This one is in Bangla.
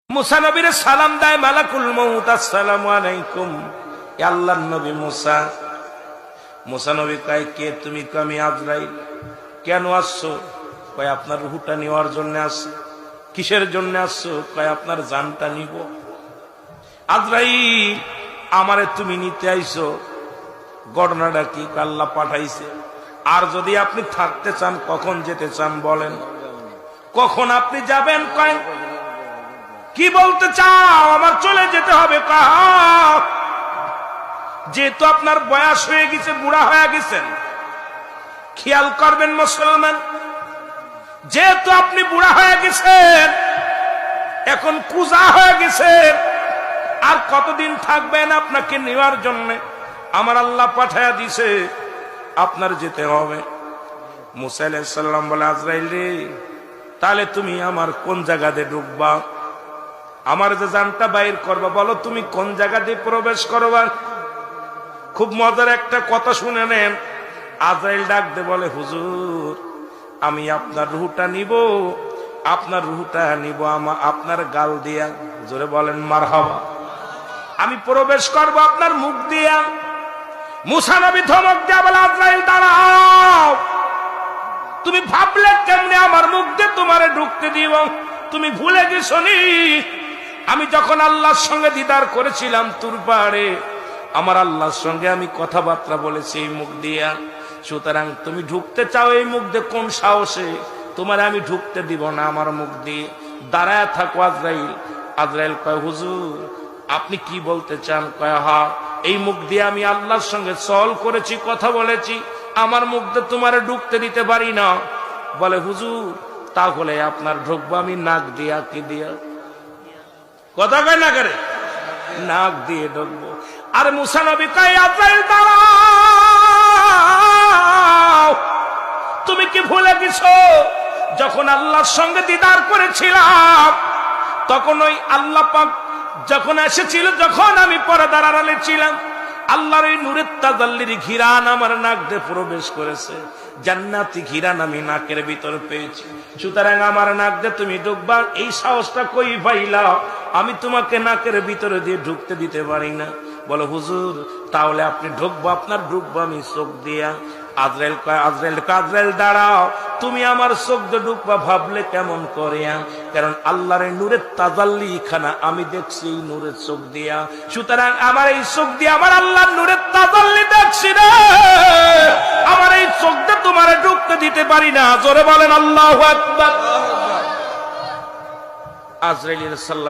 মুসা নবীরে সালাম দেয় মালাকুল মউত, আসসালামু আলাইকুম। আল্লাহর নবী মুসা। মুসা নবী কয়, কে তুমি? আমি আজরাইল। কেন আসছো? কয়, আপনার রূহটা নেওয়ার জন্য আসছি। কিসের জন্য আসছো? কয়, আপনার জানটা নিব। আজরাইল, আমারে তুমি নিতে আইছো, ঘটনাটা কি? আল্লাহ পাঠাইছে। আর যদি আপনি থাকতে চান, কখন যেতে চান বলেন? কখন আপনি যাবেন? কয়, কি বলতে চাও? আমার চলে যেতে হবে। যেহেতু আপনার বয়স হয়ে গেছে, বুড়া হয়ে গেছেন, খেয়াল করবেন মুসলমান, যেহেতু আপনি বুড়া হয়ে গেছেন, এখন কুজা হয়ে গেছেন, আর কতদিন থাকবেন? আপনাকে নেওয়ার জন্য আমার আল্লাহ পাঠায়া দিছে, আপনার যেতে হবে। মুসা আলাইহিস সালাম বলে, আজরাইল রে, তাহলে তুমি আমার কোন জায়গাতে ঢুকবা? আমার যে জানটা বাইর করবা, বলো তুমি কোন জায়গাতে প্রবেশ করবা? খুব মজার একটা কথা শুনে নেন। আজরাইল ডাক দে বলে, হুজুর, আমি আপনার রূহটা নিব, আপনার রূহটা নিব আপনার গাল দিয়া। জোরে বলেন মারহাবা। আমি প্রবেশ করব আপনার মুখ দিয়া। মুসা নবী ধমক দেয়া বলে, আজরাইল দাঁড়াও, তুমি ভাবলে কেমনে আমার মুখ দিয়ে তোমারে ঢুকতে দিব? তুমি ভুলে গেছো নি আমি যখন আল্লাহর সঙ্গে দিদার করেছিলাম তুর পাহাড়ে, আমার আল্লাহর সঙ্গে আমি কথাবার্তা বলেছি এই মুখ দিয়া। সুতরাং তুমি ঢুকতে চাও এই মুখ দিয়ে, কোন সাহসে? তোমার আমি ঢুকতে দিব না আমার মুখ দিয়ে। দাঁড়ায় থাকো আজরাইল। আজরাইল কয়, হুজুর, আপনি কি বলতে চান? কয়, হা, এই মুখ দিয়ে আমি আল্লাহর সঙ্গে সল করেছি, কথা বলেছি, আমার মুখ দিয়ে তোমার ঢুকতে দিতে পারি না। বলে, হুজুর, তাহলে আপনার ঢুকবো আমি নাক দিয়া। কি দিয়া? কথা কয় না করে, নাক দিয়ে ঢুকবো। আর মুসা নবী কয়, আজরাইল দাঁড়াও, তুমি কি ভুলে গেছো যখন আল্লাহর সঙ্গে দিদার করেছিলাম, তখন ওই আল্লাহ পাক যখন এসেছিল, যখন আমি পর্দার আড়ালে ছিলাম, আল্লাহর এই নূরের তাজাল্লির ঘিরান আমার নাক দিয়ে প্রবেশ করেছে। জান্নাতি ঘিরান আমি নাকের ভিতর পেয়েছি। সুতরাং আমার নাক দিয়ে তুমি ঢুকবা, এই সাহসটা কই পাইলা? আমি তোমাকে নাকের ভিতরে দিয়ে ঢুকতে দিতে পারি না। বলো, হুজুর, তাহলে আপনি ঢুকবো, আপনার ঢুকবো আমি চোখ দিয়া। আজরাইল কয়, আজরাইল দাঁড়াও, তুমি আমার চোখ দিয়ে ঢুকবা ভাবলে কেমন করে? কারণ আল্লাহর নূরের তাজাল্লি খানা আমি দেখছি এই নূরের চোখ দিয়া। সুতরাং আমার এই চোখ দিয়ে আমার আল্লাহর নূরের তাজাল্লি দেখছি রে, আমার এই চোখ দিয়ে তোমারে ঢুকতে দিতে পারি না। জোরে বলেন আল্লাহু আকবার। আজরাইল